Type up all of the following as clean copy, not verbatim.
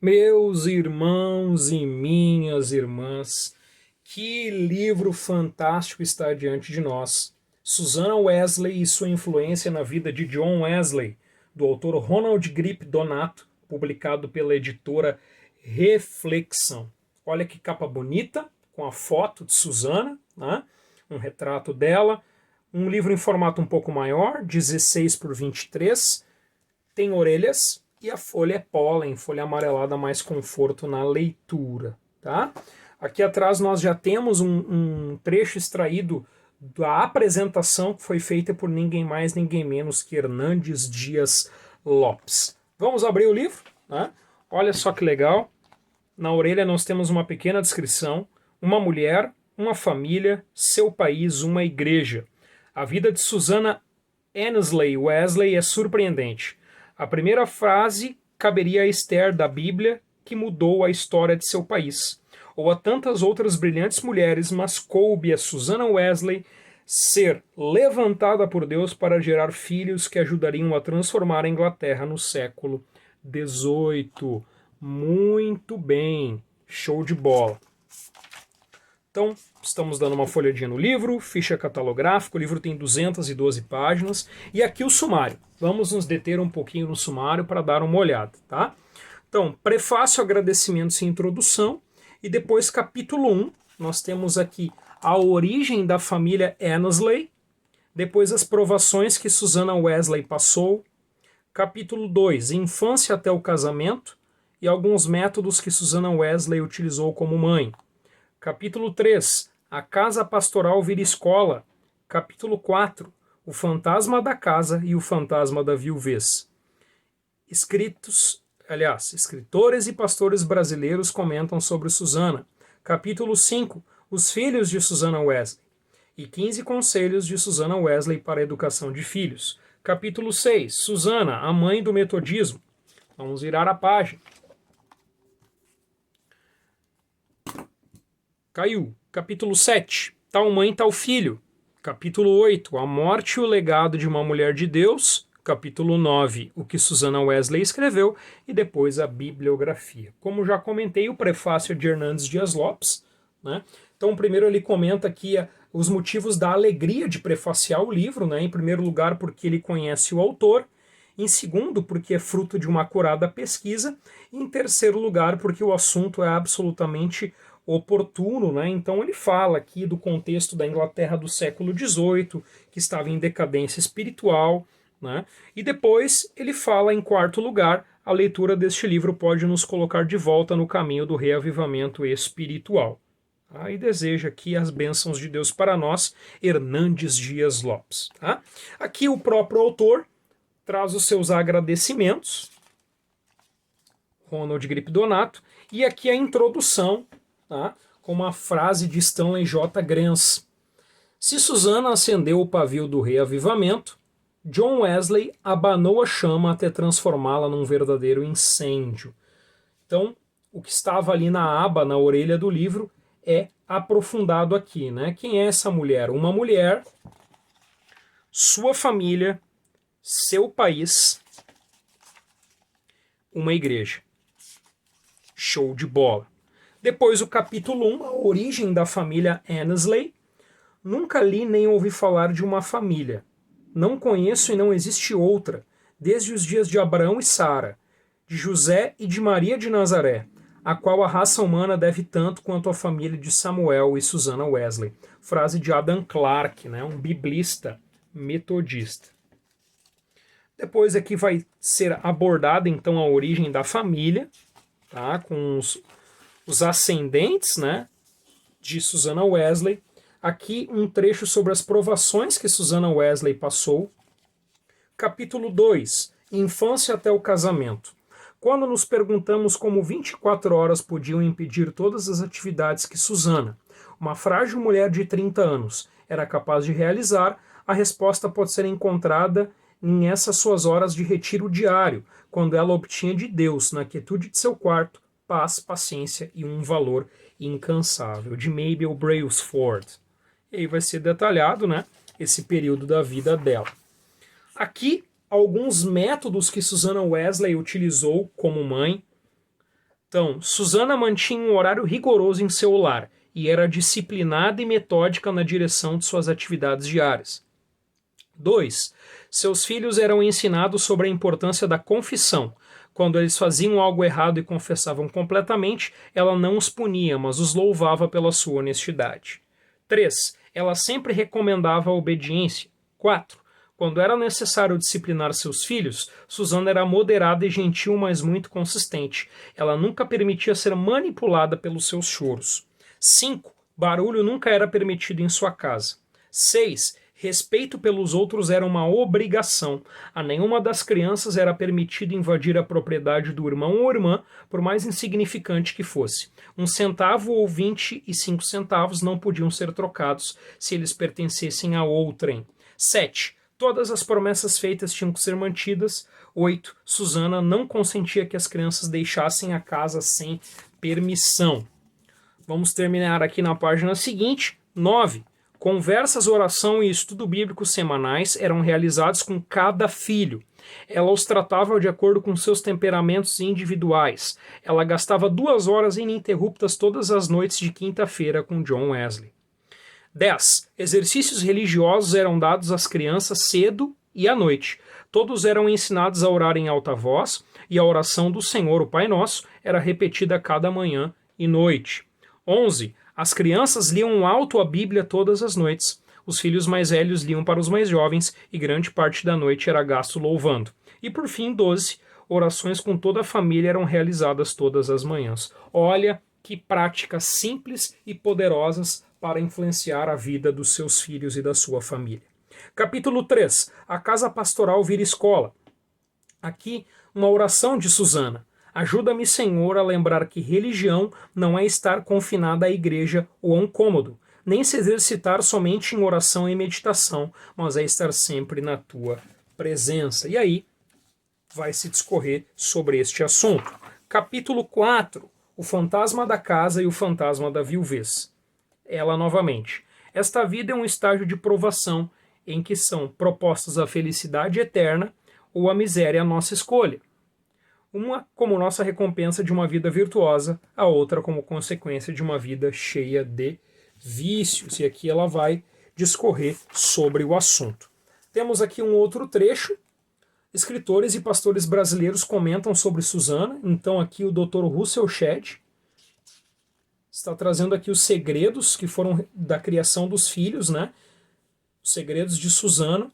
Meus irmãos e minhas irmãs, que livro fantástico está diante de nós. Susanna Wesley e sua influência na vida de John Wesley, do autor Ronald Grip Donato, publicado pela editora Reflexão. Olha que capa bonita, com a foto de Susanna, né? Um retrato dela. Um livro em formato um pouco maior, 16 por 23, tem orelhas e a folha é pólen, folha amarelada, mais conforto na leitura. Tá? Aqui atrás nós já temos um trecho extraído da apresentação que foi feita por ninguém mais, ninguém menos que Hernandes Dias Lopes. Vamos abrir o livro? Né? Olha só que legal. Na orelha nós temos uma pequena descrição, uma mulher, uma família, seu país, uma igreja. A vida de Susanna Annesley Wesley é surpreendente. A primeira frase caberia a Esther da Bíblia, que mudou a história de seu país, ou a tantas outras brilhantes mulheres, mas coube a Susanna Wesley ser levantada por Deus para gerar filhos que ajudariam a transformar a Inglaterra no século XVIII. Muito bem, show de bola. Então, estamos dando uma folhadinha no livro, ficha catalográfica, o livro tem 212 páginas, e aqui o sumário. Vamos nos deter um pouquinho no sumário para dar uma olhada, tá? Então, prefácio, agradecimentos e introdução, e depois capítulo 1, nós temos aqui a origem da família Annesley, depois as provações que Susanna Wesley passou, capítulo 2, infância até o casamento, e alguns métodos que Susanna Wesley utilizou como mãe. Capítulo 3, a casa pastoral vira escola. Capítulo 4, o fantasma da casa e o fantasma da viuvez. Escritores e pastores brasileiros comentam sobre Susanna. Capítulo 5, os filhos de Susanna Wesley. E 15 conselhos de Susanna Wesley para a educação de filhos. Capítulo 6, Susanna, a mãe do metodismo. Vamos virar a página. Caiu. Capítulo 7. Tal mãe, tal filho. Capítulo 8. A morte e o legado de uma mulher de Deus. Capítulo 9. O que Susanna Wesley escreveu. E depois a bibliografia. Como já comentei, o prefácio de Hernandes Dias Lopes. Né? Então, primeiro ele comenta aqui os motivos da alegria de prefaciar o livro. Né? Em primeiro lugar, porque ele conhece o autor. Em segundo, porque é fruto de uma acurada pesquisa. E em terceiro lugar, porque o assunto é absolutamente oportuno, né? Então ele fala aqui do contexto da Inglaterra do século XVIII, que estava em decadência espiritual, né? E depois ele fala, em quarto lugar, a leitura deste livro pode nos colocar de volta no caminho do reavivamento espiritual. Tá? E deseja aqui as bênçãos de Deus para nós, Hernandes Dias Lopes. Tá? Aqui o próprio autor traz os seus agradecimentos, Ronald Grip Donato, e aqui a introdução, tá? Com uma frase de Stanley J. Grenz. Se Susanna acendeu o pavio do reavivamento, John Wesley abanou a chama até transformá-la num verdadeiro incêndio. Então, o que estava ali na aba, na orelha do livro, é aprofundado aqui, né? Quem é essa mulher? Uma mulher, sua família, seu país, uma igreja. Show de bola. Depois o capítulo 1, a origem da família Annesley. Nunca li nem ouvi falar de uma família. Não conheço e não existe outra, desde os dias de Abraão e Sara, de José e de Maria de Nazaré, a qual a raça humana deve tanto quanto a família de Samuel e Susanna Wesley. Frase de Adam Clarke, né, um biblista metodista. Depois aqui vai ser abordada então a origem da família, tá, com os ascendentes, né, de Susanna Wesley. Aqui um trecho sobre as provações que Susanna Wesley passou. Capítulo 2, infância até o casamento. Quando nos perguntamos como 24 horas podiam impedir todas as atividades que Susanna, uma frágil mulher de 30 anos, era capaz de realizar, a resposta pode ser encontrada em essas suas horas de retiro diário, quando ela obtinha de Deus, na quietude de seu quarto, paz, paciência e um valor incansável, de Mabel Brailsford. E aí vai ser detalhado, né, esse período da vida dela. Aqui, alguns métodos que Susanna Wesley utilizou como mãe. Então, Susana mantinha um horário rigoroso em seu lar e era disciplinada e metódica na direção de suas atividades diárias. 2. Seus filhos eram ensinados sobre a importância da confissão. Quando eles faziam algo errado e confessavam completamente, ela não os punia, mas os louvava pela sua honestidade. 3. Ela sempre recomendava a obediência. 4. Quando era necessário disciplinar seus filhos, Susana era moderada e gentil, mas muito consistente. Ela nunca permitia ser manipulada pelos seus choros. 5. Barulho nunca era permitido em sua casa. 6. Respeito pelos outros era uma obrigação. A nenhuma das crianças era permitido invadir a propriedade do irmão ou irmã, por mais insignificante que fosse. 1 centavo ou 25 centavos não podiam ser trocados se eles pertencessem a outrem. 7. Todas as promessas feitas tinham que ser mantidas. 8. Susana não consentia que as crianças deixassem a casa sem permissão. Vamos terminar aqui na página seguinte. 9. Conversas, oração e estudo bíblico semanais eram realizados com cada filho. Ela os tratava de acordo com seus temperamentos individuais. Ela gastava 2 horas ininterruptas todas as noites de quinta-feira com John Wesley. 10. Exercícios religiosos eram dados às crianças cedo e à noite. Todos eram ensinados a orar em alta voz e a oração do Senhor, o Pai Nosso, era repetida cada manhã e noite. 11. As crianças liam alto a Bíblia todas as noites. Os filhos mais velhos liam para os mais jovens e grande parte da noite era gasto louvando. E por fim, 12. Orações com toda a família eram realizadas todas as manhãs. Olha que práticas simples e poderosas para influenciar a vida dos seus filhos e da sua família. Capítulo 3. A casa pastoral vira escola. Aqui, uma oração de Susana. Ajuda-me, Senhor, a lembrar que religião não é estar confinada à igreja ou a um cômodo, nem se exercitar somente em oração e meditação, mas é estar sempre na tua presença. E aí vai se discorrer sobre este assunto. Capítulo 4. O fantasma da casa e o fantasma da viuvez. Ela novamente. Esta vida é um estágio de provação em que são propostas a felicidade eterna ou a miséria à nossa escolha. Uma como nossa recompensa de uma vida virtuosa, a outra como consequência de uma vida cheia de vícios. E aqui ela vai discorrer sobre o assunto. Temos aqui um outro trecho. Escritores e pastores brasileiros comentam sobre Susana. Então aqui o Dr. Russell Shedd está trazendo aqui os segredos que foram da criação dos filhos, né? Os segredos de Susana,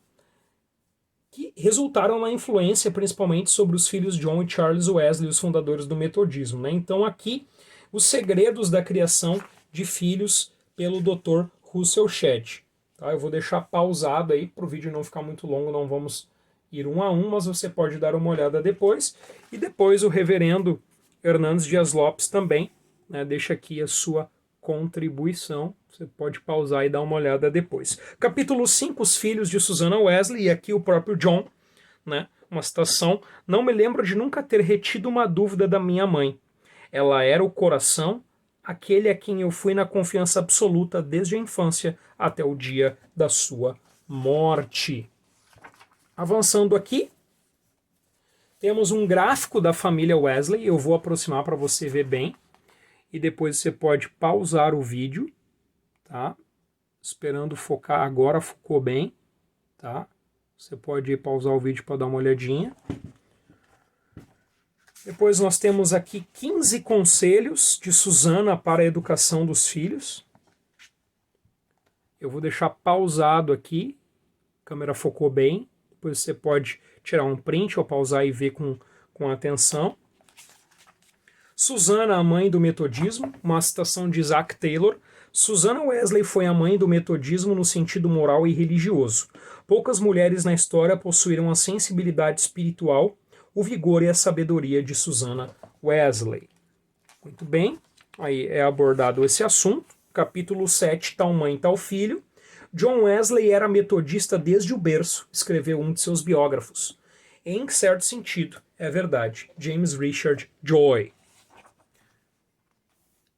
que resultaram na influência principalmente sobre os filhos John e Charles Wesley, os fundadores do metodismo, né? Então aqui os segredos da criação de filhos pelo Dr. Russell Shedd. Tá? Eu vou deixar pausado aí para o vídeo não ficar muito longo, não vamos ir um a um, mas você pode dar uma olhada depois. E depois o reverendo Hernandes Dias Lopes também, né, deixa aqui a sua contribuição. Você pode pausar e dar uma olhada depois. Capítulo 5, os filhos de Susana Wesley, e aqui o próprio John, né, uma citação: não me lembro de nunca ter retido uma dúvida da minha mãe. Ela era o coração, aquele a quem eu fui na confiança absoluta desde a infância até o dia da sua morte. Avançando aqui, temos um gráfico da família Wesley. Eu vou aproximar para você ver bem. E depois você pode pausar o vídeo, tá? Esperando focar, agora focou bem, tá? Você pode pausar o vídeo para dar uma olhadinha. Depois nós temos aqui 15 conselhos de Susana para a educação dos filhos. Eu vou deixar pausado aqui, a câmera focou bem. Depois você pode tirar um print ou pausar e ver com atenção. Susana, a mãe do metodismo, uma citação de Isaac Taylor. Susana Wesley foi a mãe do metodismo no sentido moral e religioso. Poucas mulheres na história possuíram a sensibilidade espiritual, o vigor e a sabedoria de Susana Wesley. Muito bem, aí é abordado esse assunto. Capítulo 7, Tal Mãe, Tal Filho. John Wesley era metodista desde o berço, escreveu um de seus biógrafos. Em certo sentido, é verdade. James Richard Joy.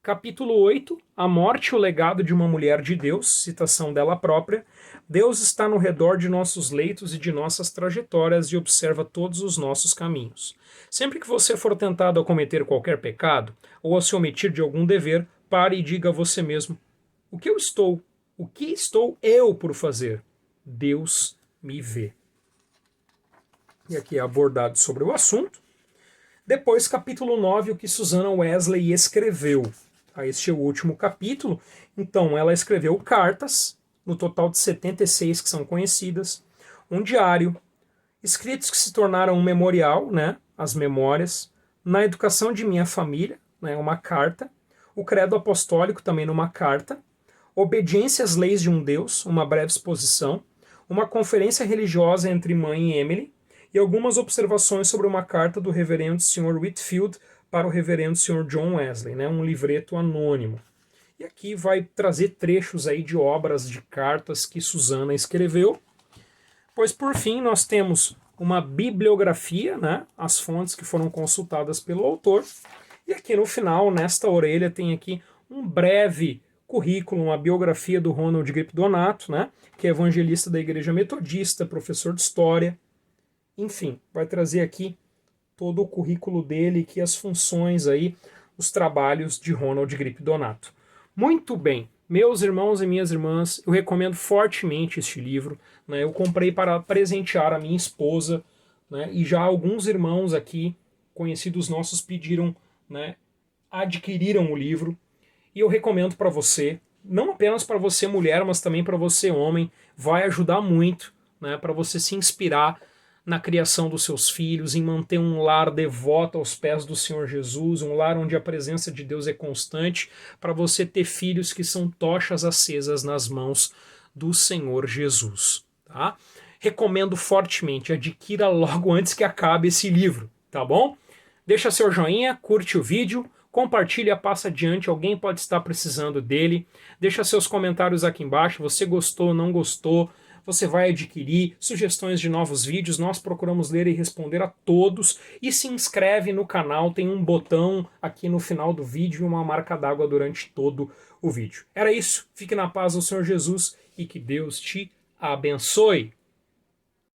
Capítulo 8, a morte e o legado de uma mulher de Deus, citação dela própria. Deus está no redor de nossos leitos e de nossas trajetórias e observa todos os nossos caminhos. Sempre que você for tentado a cometer qualquer pecado ou a se omitir de algum dever, pare e diga a você mesmo: o que estou eu por fazer? Deus me vê. E aqui é abordado sobre o assunto. Depois, capítulo 9, o que Susanna Wesley escreveu. Este é o último capítulo. Então, ela escreveu cartas, no total de 76 que são conhecidas, um diário, escritos que se tornaram um memorial, né, as memórias, na educação de minha família, né, uma carta, o credo apostólico também numa carta, obediência às leis de um Deus, uma breve exposição, uma conferência religiosa entre mãe e Emily, e algumas observações sobre uma carta do reverendo Sr. Whitfield para o reverendo Sr. John Wesley, né, um livreto anônimo. E aqui vai trazer trechos aí de obras, de cartas que Susanna escreveu. Pois, por fim, nós temos uma bibliografia, né, as fontes que foram consultadas pelo autor. E aqui no final, nesta orelha, tem aqui um breve currículo, uma biografia do Ronald Grip Donato, né, que é evangelista da Igreja Metodista, professor de História. Enfim, vai trazer aqui todo o currículo dele, que as funções aí, os trabalhos de Ronald Grip Donato. Muito bem, meus irmãos e minhas irmãs, eu recomendo fortemente este livro, né? Eu comprei para presentear a minha esposa, né? E já alguns irmãos aqui, conhecidos nossos, pediram, né? Adquiriram o livro, e eu recomendo para você, não apenas para você mulher, mas também para você homem, vai ajudar muito, né? Para você se inspirar na criação dos seus filhos, em manter um lar devoto aos pés do Senhor Jesus, um lar onde a presença de Deus é constante, para você ter filhos que são tochas acesas nas mãos do Senhor Jesus. Tá? Recomendo fortemente, adquira logo antes que acabe esse livro, tá bom? Deixa seu joinha, curte o vídeo, compartilha, passa adiante, alguém pode estar precisando dele. Deixa seus comentários aqui embaixo, você gostou, não gostou, você vai adquirir, sugestões de novos vídeos, nós procuramos ler e responder a todos, e se inscreve no canal, tem um botão aqui no final do vídeo e uma marca d'água durante todo o vídeo. Era isso, fique na paz do Senhor Jesus e que Deus te abençoe.